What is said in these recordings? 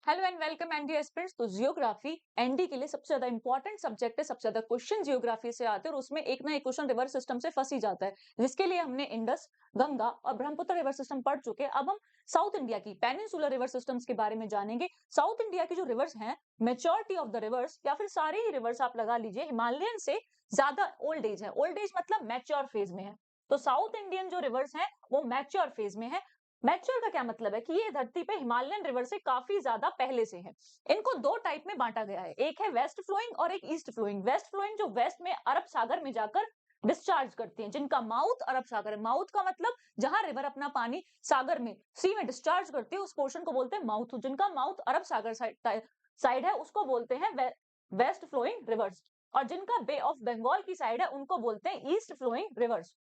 Hello and welcome NDA aspirants. तो geography NDA के लिए सबसे ज्यादा इंपॉर्टेंट सब्जेक्ट है। सबसे ज्यादा क्वेश्चन जियोग्राफी से आते हैं और उसमें एक ना एक क्वेश्चन रिवर सिस्टम से फंस ही जाता है, जिसके लिए हमने इंडस, गंगा और ब्रह्मपुत्र रिवर सिस्टम पढ़ चुके हैं। अब हम साउथ इंडिया की पेनिनसुलर रिवर सिस्टम्स के बारे में जानेंगे। साउथ इंडिया की जो रिवर्स हैं, मेच्योरिटी ऑफ द रिवर्स या फिर सारे ही रिवर्स आप लगा लीजिए, हिमालयन से ज्यादा ओल्ड एज है। ओल्ड एज मतलब मैच्योर फेज में है। तो साउथ इंडियन जो रिवर्स हैं वो मैच्योर फेज में है। मैच्योर का क्या मतलब है कि ये धरती पे हिमालयन रिवर से काफी ज्यादा पहले से है। इनको दो टाइप में बांटा गया है, एक है वेस्ट फ्लोइंग और एक ईस्ट फ्लोइंग। वेस्ट फ्लोइंग जो वेस्ट में अरब सागर में जाकर डिस्चार्ज करती हैं, जिनका माउथ अरब सागर है। माउथ का मतलब जहां रिवर अपना पानी सागर में सी में डिस्चार्ज करती है, उस पोर्शन को बोलते हैं माउथ। जिनका माउथ अरब सागर साइड है उसको बोलते हैं वेस्ट फ्लोइंग रिवर्स। और जिनका बे ऑफ बंगाल की साइड है उनको बोलते हैं ईस्ट फ्लोइंग रिवर्स।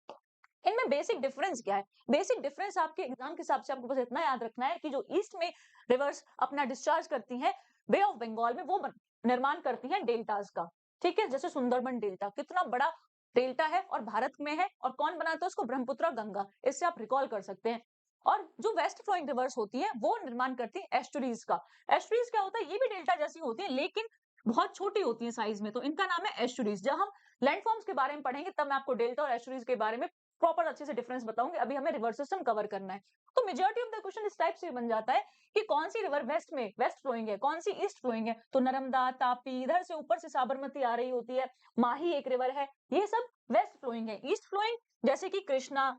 इनमें बेसिक डिफरेंस क्या है? बेसिक डिफरेंस आपके एग्जाम के हिसाब से आपको बस इतना याद रखना है कि जो ईस्ट में रिवर्स अपना डिस्चार्ज करती हैं बे ऑफ बंगाल में, वो निर्माण करती हैं डेल्टास का। ठीक है, जैसे सुंदरबन डेल्टा कितना बड़ा डेल्टा है और भारत में है, और कौन बनाता है उसको? ब्रह्मपुत्र गंगा। इससे आप रिकॉल कर सकते हैं। और जो वेस्ट फ्लोइंग रिवर्स होती है वो निर्माण करती है एस्टुरीज का। एस्टुरीज क्या होता है? ये भी डेल्टा जैसी होती है लेकिन बहुत छोटी होती है साइज में, तो इनका नाम है एस्टुरीज। जब हम लैंडफॉर्म्स के बारे में पढ़ेंगे तब मैं आपको डेल्टा और एस्टुरीज के बारे में प्रॉपर अच्छे से डिफरेंस बताऊंगी। अभी हमें रिवर सिस्टम कवर करना है। तो मेजॉरिटी ऑफ द क्वेश्चन इस टाइप से बन जाता है कि कौन सी रिवर वेस्ट में वेस्ट फ्लोइंग है, कौन सी ईस्ट फ्लोइंग है। तो नर्मदा, तापी, इधर से ऊपर से साबरमती आ रही होती है, माही एक रिवर है, ये सब वेस्ट फ्लोइंग है। ईस्ट फ्लोइंग जैसे कि कृष्णा,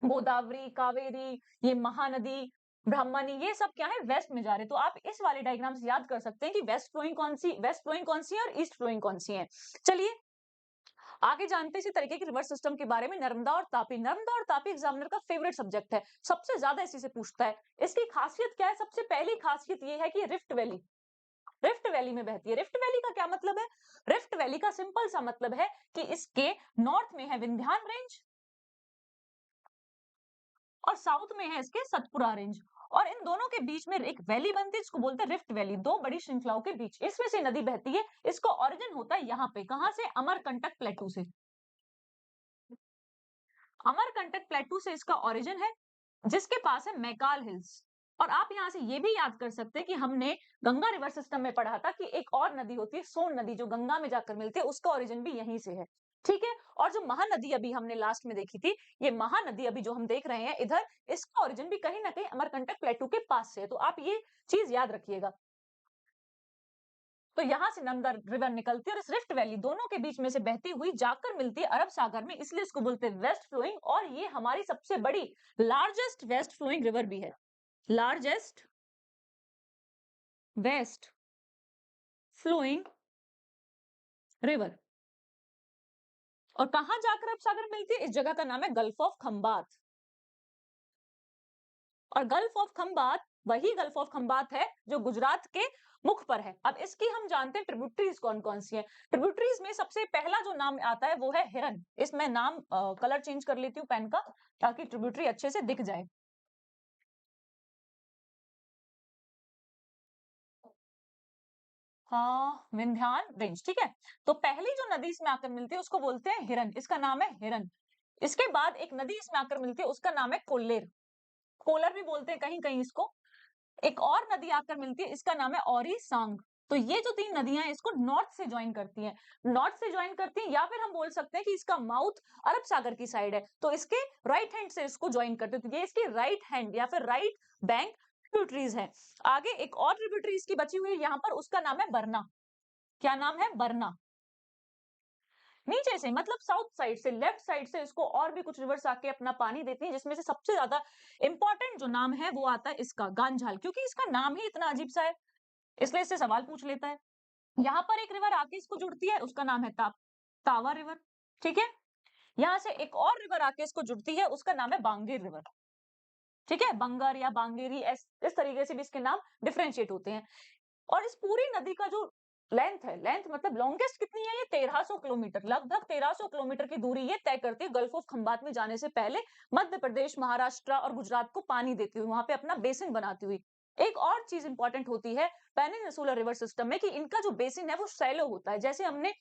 गोदावरी, कावेरी, ये महानदी, ब्रह्मणी, ये सब क्या है? वेस्ट में जा रहे। तो आप इस वाले डायग्राम से याद कर सकते हैं कि वेस्ट फ्लोइंग कौन सी है और ईस्ट फ्लोइंग कौन सी है। चलिए आगे जानते हैं इसी तरीके की रिवर सिस्टम के बारे में। नर्मदा और तापी। नर्मदा और तापी एग्जामिनर का फेवरेट सब्जेक्ट है, सबसे ज्यादा इसी से पूछता है। इसकी खासियत क्या है? सबसे पहली खासियत ये है कि रिफ्ट वैली में बहती है। रिफ्ट वैली का क्या मतलब है? रिफ्ट वैली का सिंपल सा मतलब है कि इसके नॉर्थ में है विंध्यान रेंज और साउथ में है इसके सतपुरा रेंज, और इन दोनों के बीच में एक वैली बनती है, इसको बोलते हैं रिफ्ट वैली। दो बड़ी श्रृंखलाओं के बीच इसमें से नदी बहती है। इसका ओरिजिन होता है यहाँ पे, कहां से? अमरकंटक प्लेटू से। अमरकंटक प्लेटू से इसका ओरिजिन है, जिसके पास है मैकाल हिल्स। और आप यहां से ये भी याद कर सकते हैं कि हमने गंगा रिवर सिस्टम में पढ़ा था कि एक और नदी होती है सोन नदी, जो गंगा में जाकर मिलती है, उसका ओरिजिन भी यहीं से है। ठीक है। और जो महानदी अभी हमने लास्ट में देखी थी, ये महानदी अभी जो हम देख रहे हैं इधर, इसका ओरिजिन भी कहीं ना कहीं अमरकंटक प्लेटू के पास से है। तो आप ये चीज याद रखिएगा। तो यहां से नर्मदा रिवर निकलती है और इस रिफ्ट वैली दोनों के बीच में से बहती हुई जाकर मिलती है अरब सागर में, इसलिए इसको बोलते हैं वेस्ट फ्लोइंग। और ये हमारी सबसे बड़ी लार्जेस्ट वेस्ट फ्लोइंग रिवर भी है। Largest west flowing river. और कहां जाकर अरब सागर मिलती है? इस जगह का नाम है गल्फ ऑफ खंबात। और गल्फ ऑफ खंबात वही गल्फ ऑफ खंबात है जो गुजरात के मुख पर है। अब इसकी हम जानते हैं ट्रिब्यूटरीज कौन कौन सी है। ट्रिब्यूटरीज में सबसे पहला जो नाम आता है वो है हिरन। इसमें नाम कलर चेंज कर लेती हूँ पेन का, ताकि ट्रिब्यूटरी अच्छे से दिख जाए। हाँ, विंध्यान रेंज। ठीक है। तो पहली जो नदी इसमें आकर मिलती है उसको बोलते हैं हिरन, इसका नाम है हिरन। इसके बाद एक नदी इसमें आकर मिलती है, उसका नाम है कोल्लेर। कोलर भी बोलते हैं कहीं कहीं इसको। एक और नदी आकर मिलती है, इसका नाम है औरी सांग। तो ये जो तीन नदियां हैं इसको नॉर्थ से ज्वाइन करती हैं। नॉर्थ से ज्वाइन करती हैं, या फिर हम बोल सकते हैं कि इसका माउथ अरब सागर की साइड है, तो इसके राइट हैंड से इसको ज्वाइन करते हैं। तो ये इसकी राइट हैंड या फिर राइट बैंक ट्रिब्यूटरीज है। आगे एक और ट्रिब्यूटरी इसकी बची हुई है यहाँ पर, उसका नाम है बरना। क्या नाम है? बरना। नीचे से मतलब साउथ साइड से, लेफ्ट साइड से इसको और भी कुछ रिवर्स आके अपना पानी देती है, जिसमें से सबसे ज्यादा इंपॉर्टेंट जो नाम है वो आता है इसका गांझाल, क्योंकि इसका नाम ही इतना अजीब सा है, इसलिए इससे सवाल पूछ लेता है। यहाँ पर एक रिवर आके इसको जुड़ती है, उसका नाम है तावा रिवर। ठीक है। यहाँ से एक और रिवर आके इसको जुड़ती है, उसका नाम है बांगीर रिवर। ठीक है, बंगर या बांगेरी, इस तरीके से भी इसके नाम डिफ्रेंशिएट होते हैं। और इस पूरी नदी का जो लेंथ है, लेंथ मतलब लॉन्गेस्ट कितनी है? ये 1300 किलोमीटर, लगभग 1300 किलोमीटर की दूरी ये तय करती है गल्फ ऑफ खंबात में जाने से पहले, मध्य प्रदेश, महाराष्ट्र और गुजरात को पानी देती हुई, वहां पे अपना बेसिन बनाती हुई। एक और चीज इंपॉर्टेंट होती है पेनिनसुलर रिवर सिस्टम में कि इनका जो बेसिन है वो शैलो होता है। जैसे हमने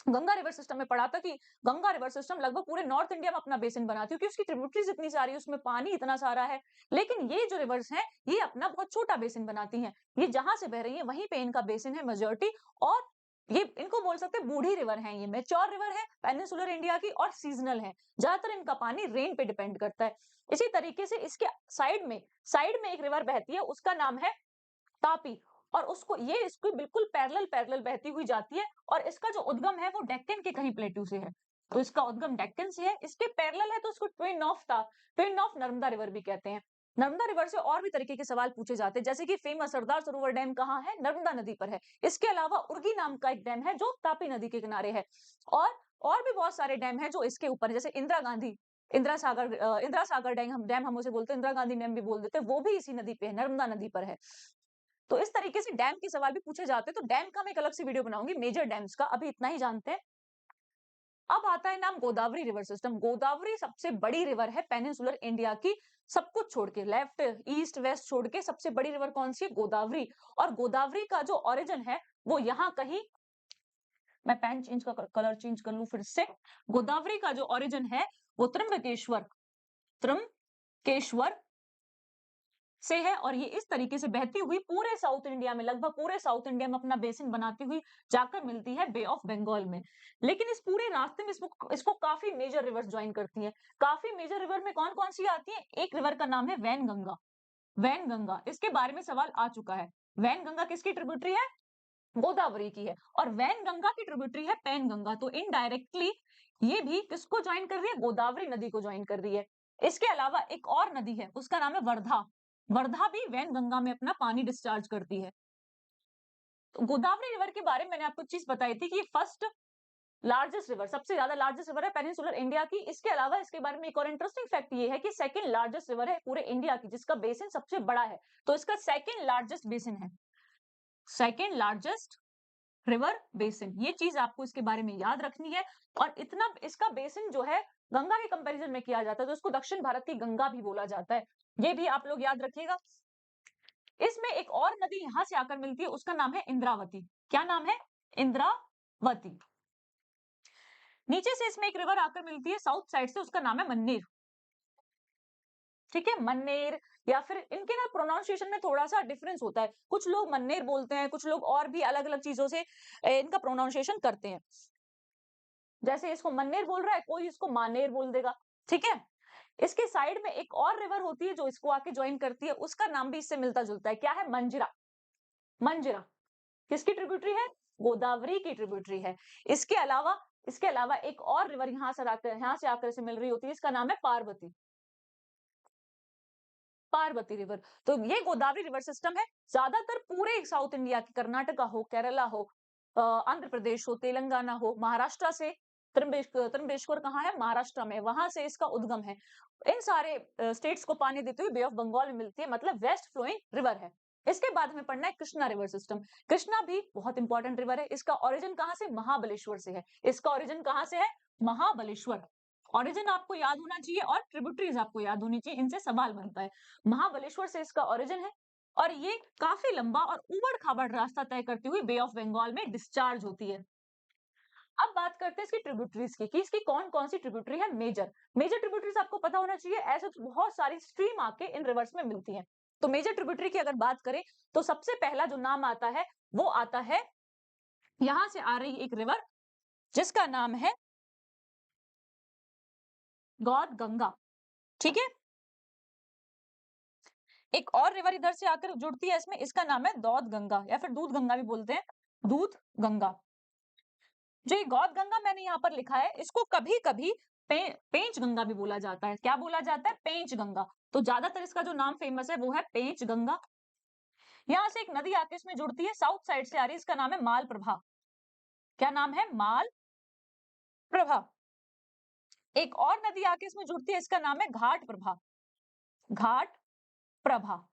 गंगा रिवर सिस्टम में पढ़ा था कि गंगा रिवर सिस्टम लगभग पूरे नॉर्थ इंडिया में अपना बेसिन बनाती है क्योंकि उसकी ट्रिब्यूटरीज इतनी सारी, उसमें पानी इतना सारा है। लेकिन ये जो रिवर्स हैं, ये अपना बहुत छोटा बेसिन बनाती हैं। ये जहां से बह रही है वहीं पे इनका बेसिन है मेजॉरिटी, और ये इनको बोल सकते हैं बूढ़ी रिवर है। ये मैच्योर रिवर है पेनिनसुलर इंडिया की, और सीजनल है। ज्यादातर इनका पानी रेन पे डिपेंड करता है। इसी तरीके से इसके साइड में एक रिवर बहती है, उसका नाम है तापी। और उसको ये इसको बिल्कुल पैरेलल पैरेलल बहती हुई जाती है, और इसका जो उद्गम है वो डेक्कन के कहीं प्लेटू से है। तो इसका उद्गम डेक्कन से है, इसके पैरेलल है, तो इसको ट्विन ऑफ नर्मदा रिवर भी कहते हैं। नर्मदा रिवर से और भी तरीके के सवाल पूछे जाते हैं, जैसे कि फेमस सरदार सरोवर डैम कहाँ है? नर्मदा नदी पर है। इसके अलावा उर्गी नाम का एक डैम है जो तापी नदी के किनारे है। और भी बहुत सारे डैम है जो इसके ऊपर है, जैसे इंदिरा सागर डैम हम उसे बोलते हैं, इंदिरा गांधी डैम भी बोल देते हैं, वो भी इसी नदी पे है, नर्मदा नदी पर है। तो इस तरीके से डैम के सवाल भी पूछे जाते हैं। तो डैम का मैं एक अलग से वीडियो बनाऊंगी, मेजर डैम्स का, अभी इतना ही जानते हैं। अब आता है नाम गोदावरी रिवर सिस्टम। गोदावरी सबसे बड़ी रिवर है पेनिनसुलर इंडिया की, सब कुछ छोड़ के, लेफ्ट ईस्ट वेस्ट छोड़ के सबसे बड़ी रिवर कौन सी है? गोदावरी। और गोदावरी का जो ओरिजिन है वो यहाँ कहीं, मैं पेन चेंज का कलर चेंज कर लूं फिर से। गोदावरी का जो ओरिजिन है वो त्रम्बकेश्वर से है, और ये इस तरीके से बहती हुई पूरे साउथ इंडिया में, लगभग पूरे साउथ इंडिया में अपना बेसिन बनाती हुई जाकर मिलती है बे ऑफ बंगाल में। लेकिन इस पूरे रास्ते में इसको काफी मेजर रिवर्स ज्वाइन करती है। काफी मेजर रिवर में कौन कौन सी आती है? एक रिवर का नाम है वैनगंगा। वैनगंगा, इसके बारे में सवाल आ चुका है। वैनगंगा किसकी ट्रिब्यूटरी है? गोदावरी की है। और वैनगंगा की ट्रिब्यूटरी है पैनगंगा। तो इनडायरेक्टली ये भी किसको ज्वाइन कर रही है? गोदावरी नदी को ज्वाइन कर रही है। इसके अलावा एक और नदी है, उसका नाम है वर्धा। वर्धा भी वैनगंगा में अपना पानी डिस्चार्ज करती है। तो गोदावरी रिवर के बारे में मैंने आपको चीज बताई थी कि ये फर्स्ट लार्जेस्ट रिवर, सबसे ज्यादा लार्जेस्ट रिवर है पेनिनसुलर इंडिया की। इसके अलावा इसके बारे में एक और इंटरेस्टिंग फैक्ट ये है कि सेकंड लार्जेस्ट रिवर है पूरे इंडिया की, जिसका बेसिन सबसे बड़ा है। तो इसका सेकंड लार्जेस्ट बेसिन है, सेकंड लार्जेस्ट रिवर बेसिन। ये चीज आपको इसके बारे में याद रखनी है। और इतना इसका बेसिन जो है गंगा के कंपैरिजन में किया जाता है, तो इसको दक्षिण भारत की गंगा भी बोला जाता है। ये भी आप लोग याद रखिएगा। इसमें एक और नदी यहां से आकर मिलती है, उसका नाम है इंद्रावती। क्या नाम है? इंद्रावती। नीचे से इसमें एक रिवर आकर मिलती है साउथ साइड से, उसका नाम है मन्नेर। ठीक है, मन्नेर, या फिर इनके ना प्रोनाउंसिएशन में थोड़ा सा डिफरेंस होता है। कुछ लोग मन्नेर बोलते हैं, कुछ लोग और भी अलग अलग चीजों से इनका प्रोनाउंसिएशन करते हैं। जैसे इसको मन्नेर बोल रहा है, कोई इसको मानेर बोल देगा। ठीक है, इसके साइड में एक और रिवर होती है जो इसको आके ज्वाइन करती है, उसका नाम भी इससे मिलता जुलता है। क्या है? मंजरा। मंजरा किसकी ट्रिब्यूटरी है? गोदावरी की ट्रिब्यूटरी है। इसके अलावा एक और रिवर यहां से आकर इसे मिल रही होती है, इसका नाम है पार्वती। पार्वती रिवर। तो ये गोदावरी रिवर सिस्टम है। ज्यादातर पूरे साउथ इंडिया की, कर्नाटका हो, केरला हो, आंध्र प्रदेश हो, तेलंगाना हो, महाराष्ट्र से, त्रिम्बेश्वर कहाँ है? महाराष्ट्र में, वहां से इसका उद्गम है। इन सारे स्टेट्स को पानी देते हुए बे ऑफ बंगाल में मिलती है, मतलब वेस्ट फ्लोइंग रिवर है। इसके बाद हमें पढ़ना है कृष्णा रिवर सिस्टम। कृष्णा भी बहुत इंपॉर्टेंट रिवर है। इसका ओरिजिन कहाँ से? महाबलेश्वर से है। इसका ओरिजिन कहाँ से है? महाबलेश्वर। ओरिजिन आपको याद होना चाहिए और ट्रिब्यूटरीज आपको याद होनी चाहिए, इनसे सवाल बनता है। महाबलेश्वर से इसका ओरिजिन है, और ये काफी लंबा और उबड़ खाबड़ रास्ता तय करती हुई बे ऑफ बंगाल में डिस्चार्ज होती है। अब बात करते हैं इसकी ट्रिब्यूटरीज की, कि इसकी कौन कौन सी ट्रिब्यूटरी है मेजर। मेजर ट्रिब्यूटरीज आपको पता होना चाहिए, ऐसे तो बहुत सारी स्ट्रीम आके इन रिवर्स में मिलती हैं। तो मेजर ट्रिब्यूटरी की अगर बात करें, तो सबसे पहला जो नाम आता है वो आता है, यहां से आ रही एक रिवर जिसका नाम है गौद गंगा। ठीक है, एक और रिवर इधर से आकर जुड़ती है इसमें, इसका नाम है दौद गंगा, या फिर दूध गंगा भी बोलते हैं, दूध गंगा। जो ये गौद गंगा मैंने यहाँ पर लिखा है, इसको कभी कभी पेंच गंगा भी बोला जाता है। क्या बोला जाता है? पेंच गंगा। तो ज्यादातर इसका जो नाम फेमस है वो है पेंच गंगा। यहाँ से एक नदी आके इसमें जुड़ती है, साउथ साइड से आ रही है, इसका नाम है माल प्रभा। क्या नाम है? माल प्रभा। एक और नदी आके इसमें जुड़ती है, इसका नाम है घाट प्रभा। घाट प्रभा।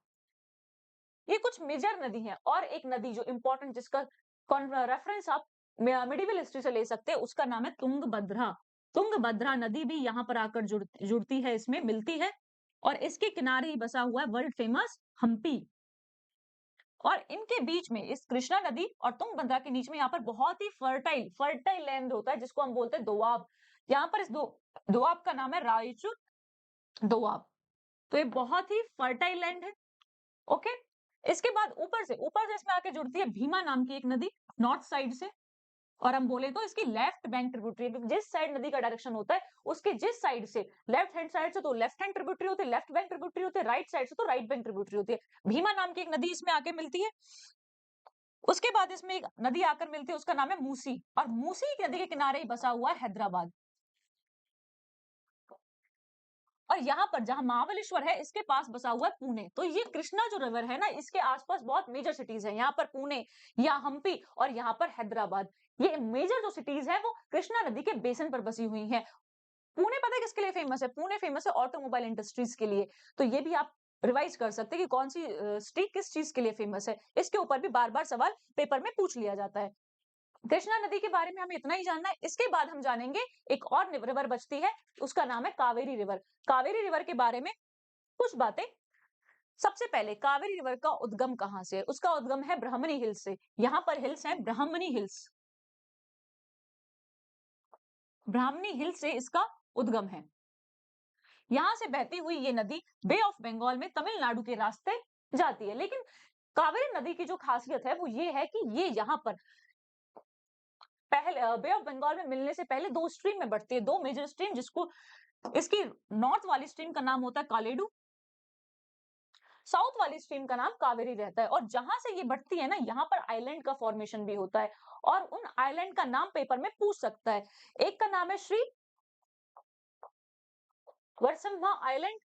ये कुछ मेजर नदी है। और एक नदी जो इंपॉर्टेंट, जिसका रेफरेंस आप मिडिवल हिस्ट्री से ले सकते हैं, उसका नाम है तुंगभद्रा। तुंगभद्रा नदी भी यहाँ पर आकर जुड़ती है, इसमें मिलती है, और इसके किनारे ही बसा हुआ है वर्ल्ड फेमस हम्पी। और इनके बीच में इस कृष्णा नदी और तुंगभद्रा के बीच में यहाँ पर बहुत ही फर्टाइल लैंड होता है जिसको हम बोलते हैं दोआब। यहाँ पर इस दोआब का नाम है रायचूर दोआब। तो ये बहुत ही फर्टाइल लैंड है। ओके, इसके बाद ऊपर से इसमें आके जुड़ती है भीमा नाम की एक नदी नॉर्थ साइड से। और हम बोले तो इसकी लेफ्ट बैंक ट्रिब्यूटरी, जिस साइड नदी का डायरेक्शन होता है उसके जिस साइड से लेफ्ट हैंड साइड से तो लेफ्ट हैंड ट्रिब्यूटरी होती है, लेफ्ट बैंक ट्रिब्यूटरी होती है, राइट साइड से तो राइट बैंक ट्रिब्यूटरी होती है। भीमा नाम की एक नदी इसमें आके मिलती है। उसके बाद इसमें एक नदी आकर मिलती है, उसका नाम है मूसी, और मूसी नदी के किनारे ही बसा हुआ है हैदराबाद। और यहाँ पर जहां महाबलेश्वर है इसके पास बसा हुआ है पुणे। तो ये कृष्णा जो रिवर है ना, इसके आसपास बहुत मेजर सिटीज है, यहाँ पर पुणे, यहाँ हम्पी और यहाँ पर हैदराबाद। ये मेजर जो सिटीज है वो कृष्णा नदी के बेसिन पर बसी हुई हैं। पुणे पता है किसके लिए फेमस है? पुणे फेमस है ऑटोमोबाइल इंडस्ट्रीज के लिए। तो ये भी आप रिवाइज कर सकते हैं कि कौन सी सिटी किस चीज के लिए फेमस है। इसके ऊपर भी बार बार सवाल पेपर में पूछ लिया जाता है। कृष्णा नदी के बारे में हमें इतना ही जानना है। इसके बाद हम जानेंगे एक और रिवर बचती है, उसका नाम है कावेरी रिवर। कावेरी रिवर के बारे में कुछ बातें। सबसे पहले कावेरी रिवर का उद्गम कहां से है? उसका उद्गम है ब्राह्मणी हिल्स से। यहाँ पर हिल्स है ब्राह्मणी हिल्स, ब्राह्मणी हिल्स से इसका उद्गम है। यहां से बहती हुई ये नदी बे ऑफ बंगाल में तमिलनाडु के रास्ते जाती है। लेकिन कावेरी नदी की जो खासियत है वो ये है कि ये यहाँ पर पहले बे ऑफ बंगाल में मिलने से पहले दो स्ट्रीम में बढ़ती है, दो मेजर स्ट्रीम, जिसको इसकी नॉर्थ वाली स्ट्रीम का नाम होता है कालेडू, साउथ वाली स्ट्रीम का नाम कावेरी रहता है। और जहां से ये बढ़ती है ना, यहाँ पर आइलैंड का फॉर्मेशन भी होता है और उन आइलैंड का नाम पेपर में पूछ सकता है। एक का नाम है श्री वर्सम्मा आइलैंड,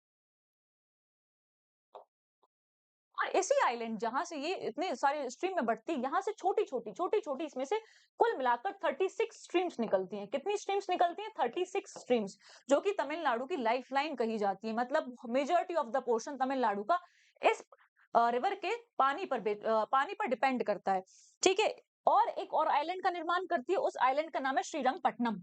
और इसी आइलैंड जहां से ये इतने सारे स्ट्रीम में बढ़ती है, यहाँ से छोटी छोटी इसमें से कुल मिलाकर 36 स्ट्रीम्स निकलती हैं। कितनी स्ट्रीम्स निकलती हैं? 36 स्ट्रीम्स, जो कि तमिलनाडु की लाइफलाइन कही जाती है। मतलब majority of the portion Tamil Nadu का इस रिवर के पानी पर डिपेंड करता है। ठीक है, और एक और आइलैंड का निर्माण करती है, उस आइलैंड का नाम है श्रीरंगपट्टनम।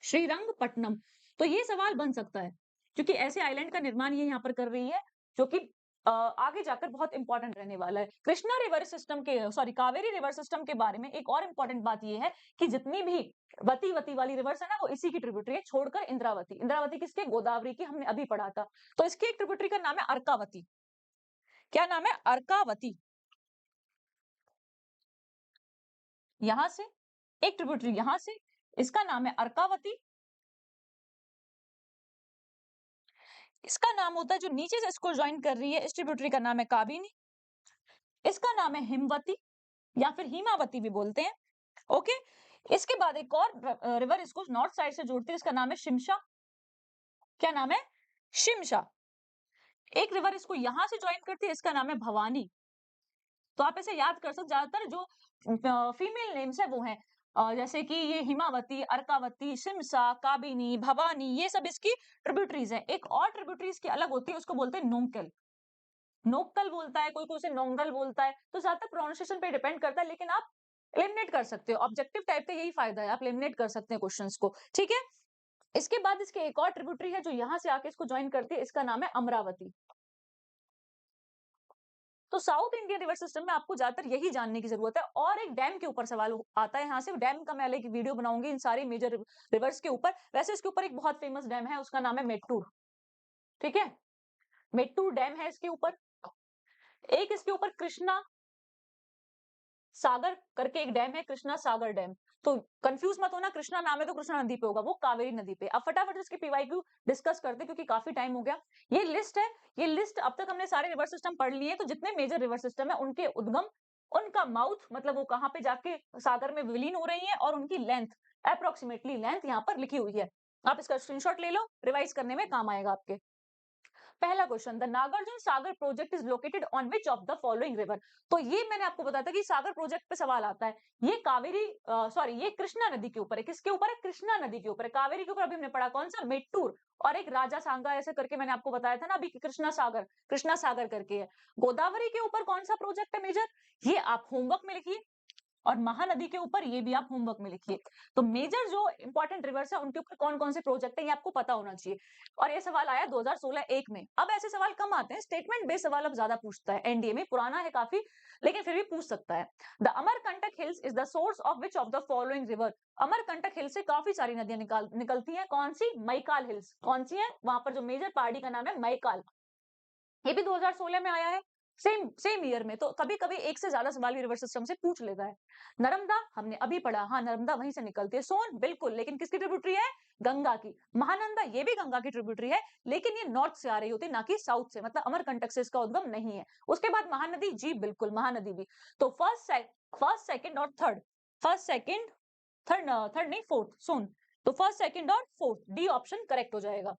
श्रीरंगपट्टनम। तो ये सवाल बन सकता है क्योंकि ऐसे आइलैंड का निर्माण ये यहाँ पर कर रही है जो कि आगे जाकर बहुत इंपॉर्टेंट रहने वाला है। कृष्णा रिवर सिस्टम के कावेरी रिवर सिस्टम के बारे में एक और इंपॉर्टेंट बात ये है कि जितनी भी वती वाली रिवर्स है ना, वो इसी की ट्रिब्यूटरी है, छोड़कर इंद्रावती। इंद्रावती किसके? गोदावरी की, हमने अभी पढ़ा था। तो इसकी एक ट्रिब्यूटरी का नाम है अर्कावती। क्या नाम है? अर्कावती। यहां से एक ट्रिब्यूटरी, यहां से, इसका नाम है अर्कावती। इसका नाम होता है जो नीचे से इसको ज्वाइन कर रही है, इस ट्रिब्यूटरी का नाम है काबिनी। इसका नाम है हिमवती या फिर हिमावती भी बोलते हैं। ओके, इसके बाद एक और रिवर इसको नॉर्थ साइड से जोड़ती है, इसका नाम है शिमशा। क्या नाम है? शिमशा। एक रिवर इसको यहां से ज्वाइन करती है, इसका नाम है भवानी। तो आप इसे याद कर सकते, ज्यादातर जो फीमेल नेम्स है वो हैं, जैसे कि ये हिमावती, अर्कावती, शिमशा, काबिनी, भवानी, ये सब इसकी ट्रिब्यूटरीज हैं। एक और ट्रिब्यूटरीज की अलग होती है, उसको बोलते हैं नोंकल। नोक्कल बोलता है, कोई कोई उसे नोंगल बोलता है। तो ज्यादातर प्रोनाउंसिएशन पे डिपेंड करता है, लेकिन आप एलिमिनेट कर सकते हो। ऑब्जेक्टिव टाइप का यही फायदा है, आप एलिमिनेट कर सकते हैं क्वेश्चंस को। ठीक है, इसके बाद इसके एक और ट्रिब्यूटरी है जो यहाँ से आके इसको ज्वाइन करती है, इसका नाम है अमरावती। तो साउथ इंडियन रिवर सिस्टम में आपको ज्यादातर यही जानने की जरूरत है। और एक डैम के ऊपर सवाल आता है यहाँ से, डैम का मैं अलग वीडियो बनाऊंगी इन सारी मेजर रिवर्स के ऊपर। वैसे इसके ऊपर एक बहुत फेमस डैम है, उसका नाम है मेट्टूर। ठीक है, मेट्टूर डैम है इसके ऊपर। एक इसके ऊपर कृष्णा सागर करके एक डैम है, कृष्णा सागर डैम। तो कंफ्यूज मत होना, कृष्णा नाम है तो कृष्णा नदी पे होगा, वो कावेरी नदी पे। अब फटाफट इसके पीवाईक्यू डिस्कस करते क्योंकि काफी टाइम हो गया। ये लिस्ट है, ये लिस्ट अब तक हमने सारे रिवर सिस्टम पढ़ लिए। तो जितने मेजर रिवर सिस्टम है उनके उद्गम, उनका माउथ, मतलब वो कहाँ पे जाके सागर में विलीन हो रही है, और उनकी लेंथ, अप्रोक्सीमेटली लेंथ यहाँ पर लिखी हुई है। आप इसका स्क्रीनशॉट ले लो, रिवाइज करने में काम आएगा आपके। पहला question, the Nagarjuna Sagar project is located on which of the following river. तो ये मैंने आपको बताया था कि सागर प्रोजेक्ट पे सवाल आता है। ये ये कृष्णा नदी के ऊपर है। किसके ऊपर है? कृष्णा नदी के ऊपर है। कावेरी के ऊपर अभी हमने पढ़ा कौन सा? मेट्टूर। और एक राजा सांगा ऐसे करके मैंने आपको बताया था ना अभी, कृष्णा सागर करके है। गोदावरी के ऊपर कौन सा प्रोजेक्ट है मेजर? ये आप होमवर्क में लिखिए और महानदी के ऊपर ये भी आप होमवर्क में लिखिए। तो मेजर जो इंपॉर्टेंट रिवर्स है उनके ऊपर कौन-कौन से प्रोजेक्ट है ये आपको पता होना चाहिए। और ये सवाल आया 2016-1 में। अब ऐसे सवाल कम आते हैं, स्टेटमेंट बेस्ड सवाल अब ज्यादा पूछता है एनडीए में, पुराना है काफी लेकिन फिर भी पूछ सकता है। The Amarkantak hills is the source of which of the following river. Amarkantak hill से काफी सारी नदियां निकलती हैं, कौन सी? मैकाल हिल्स। कौन सी है? वहां पर जो मेजर पहाड़ी का नाम है मैकाल। ये भी 2016 में आया है, सेम सेम ईयर में। तो कभी कभी एक से ज्यादा सवाल रिवर सिस्टम से पूछ लेता है। नर्मदा हमने अभी पढ़ा, हाँ नर्मदा वहीं से निकलती है। सोन बिल्कुल, लेकिन किसकी ट्रिब्यूटरी है? गंगा की। महानंदा ये भी गंगा की ट्रिब्यूटरी है, लेकिन ये नॉर्थ से आ रही होती है ना कि साउथ से, मतलब अमरकंटक से इसका उद्गम नहीं है। उसके बाद महानदी, जी बिल्कुल महानदी भी। तो फर्स्ट सेकंड और third, first second third, third नहीं फोर्थ, सोन। तो फर्स्ट सेकंड और फोर्थ, डी ऑप्शन करेक्ट हो जाएगा।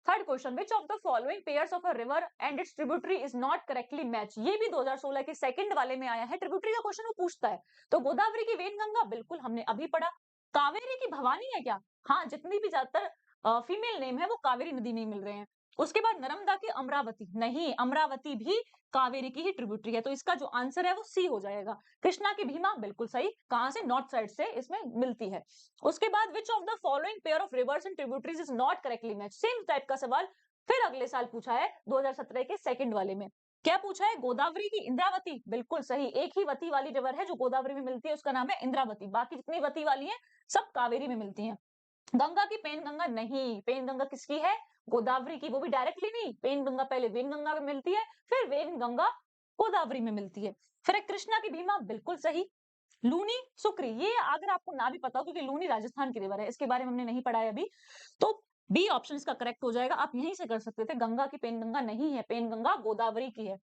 Third question, which of the following pairs of a river and it's tributary is not correctly match. ये भी 2016 के second वाले में आया है, ट्रिब्यूटरी का क्वेश्चन वो पूछता है। तो गोदावरी की वेनगंगा बिल्कुल हमने अभी पढ़ा। कावेरी की भवानी है क्या? हाँ, जितनी भी ज्यादातर फीमेल नेम है वो कावेरी नदी में मिल रहे हैं। उसके बाद नर्मदा की अमरावती, नहीं अमरावती भी कावेरी की ही ट्रिब्यूटरी है, तो इसका जो आंसर है वो सी हो जाएगा। कृष्णा की भीमा बिल्कुल सही, कहां से? नॉर्थ साइड से इसमें मिलती है। उसके बाद विच of the following pair of reverse and tributaries is not correctly match. Same type का सवाल फिर अगले साल पूछा है 2017 के सेकंड वाले में। क्या पूछा है? गोदावरी की इंद्रावती बिल्कुल सही। एक ही वती वाली रिवर है जो गोदावरी में मिलती है, उसका नाम है इंद्रावती। बाकी जितनी वती वाली है सब कावेरी में मिलती हैं। गंगा की पेन गंगा, नहीं पेन गंगा किसकी है? गोदावरी की, वो भी डायरेक्टली नहीं। पेन गंगा पहले वेन गंगा में मिलती है, फिर वेन गंगा गोदावरी में मिलती है। फिर कृष्णा की भीमा बिल्कुल सही। लूनी सुक्री, ये अगर आपको ना भी पता हो क्योंकि लूनी राजस्थान की रिवर है, इसके बारे में हमने नहीं पढ़ा है अभी, तो बी ऑप्शन इसका करेक्ट हो जाएगा। आप यहीं से कर सकते थे, गंगा की पेन गंगा नहीं है, पेन गंगा गोदावरी की है।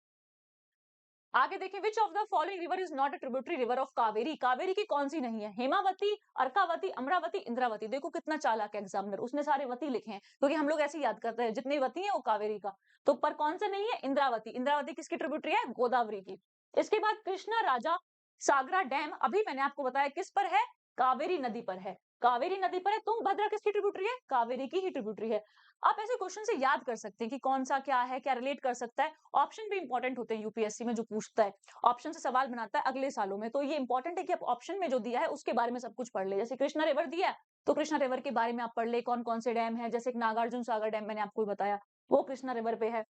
आगे देखें, विच of the following river is not a tributary river of Kaveri. Kaveri की कौन सी नहीं है? हेमावती, अर्कावती, अमरावती, इंद्रावती। देखो कितना चालाक है एग्जामिनर, उसने सारे वती लिखे हैं क्योंकि हम लोग ऐसे ही याद करते हैं जितनी वती है वो कावेरी का। तो पर कौन सा नहीं है? इंद्रावती। इंद्रावती किसकी ट्रिब्यूटरी है? गोदावरी की। इसके बाद कृष्णा राजा सागरा डैम, अभी मैंने आपको बताया किस पर है? कावेरी नदी पर है। कावेरी नदी पर है। तुंगभद्रा किसकी ट्रिब्यूटरी है? कावेरी की ही ट्रिब्यूटरी है। आप ऐसे क्वेश्चन से याद कर सकते हैं कि कौन सा क्या है, क्या रिलेट कर सकता है। ऑप्शन भी इंपॉर्टेंट होते हैं यूपीएससी में, जो पूछता है ऑप्शन से सवाल बनाता है अगले सालों में, तो ये इंपॉर्टेंट है कि आप ऑप्शन में जो दिया है उसके बारे में सब कुछ पढ़ ले। जैसे कृष्णा रिवर दिया है तो कृष्णा रिवर के बारे में आप पढ़ ले, कौन कौन से डैम है। जैसे एक नागार्जुन सागर डैम मैंने आपको बताया, वो कृष्णा रिवर पे है।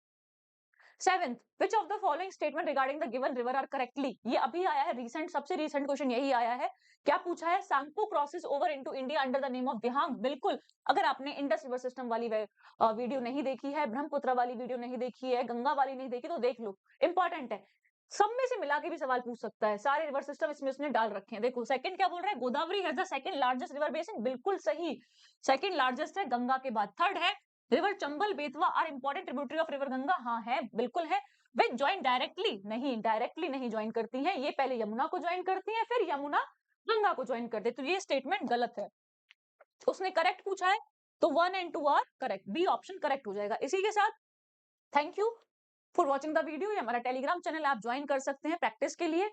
Seventh, which of the following statement regarding the given river are correctly. ये अभी आया है रिसेंट, सबसे रिसेंट क्वेश्चन यही आया है। क्या पूछा है? Tsangpo crosses over into India under the name of Dihang. बिल्कुल, अगर आपने इंडस रिवर सिस्टम वाली वीडियो नहीं देखी है, ब्रह्मपुत्र वाली वीडियो नहीं देखी है, गंगा वाली नहीं देखी, तो देख लो, इंपॉर्टेंट है। सब में से मिला के भी सवाल पूछ सकता है, सारे रिवर सिस्टम इसमें उसने डाल रखे हैं। देखो सेकंड क्या बोल रहा है? Godavari has the second largest river basin, बिल्कुल सही। सेकंड लार्जेस्ट है गंगा के बाद। थर्ड है river Chambal Betwa are important tributary of river Ganga, हाँ है बिल्कुल है। वे ज्वाइन डायरेक्टली नहीं, डायरेक्टली नहीं ज्वाइन करती हैं, ये पहले यमुना को ज्वाइन करती हैं, फिर यमुना गंगा को ज्वाइन करते, तो ये स्टेटमेंट गलत है। उसने करेक्ट पूछा है तो 1 and 2 are correct, B option correct हो जाएगा। इसी के साथ thank you for watching the video. ये हमारा टेलीग्राम चैनल आप ज्वाइन कर सकते हैं प्रैक्टिस के लिए।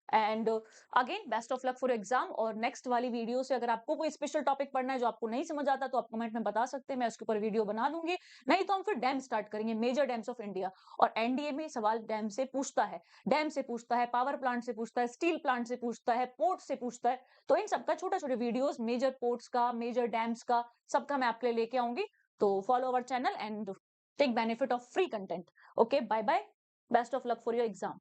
And again best of luck for exam. और नेक्स्ट वाली वीडियो से अगर आपको कोई स्पेशल टॉपिक पढ़ना है जो आपको नहीं समझ आता तो आप कमेंट में बता सकते हैं, मैं उसके ऊपर वीडियो बना दूंगी। नहीं तो हम फिर डैम स्टार्ट करेंगे, मेजर डैम्स ऑफ इंडिया। और एनडीए में सवाल डैम से पूछता है, डैम से पूछता है, पावर प्लांट से पूछता है, स्टील प्लांट से पूछता है, पोर्ट से पूछता है। तो इन सबका छोटा छोटे वीडियोस, मेजर पोर्ट्स का, मेजर डैम्स का, सबका मैं आपके लिए लेके आऊंगी। तो follow our channel and take benefit of free content. Okay, bye bye, best of luck for your exam.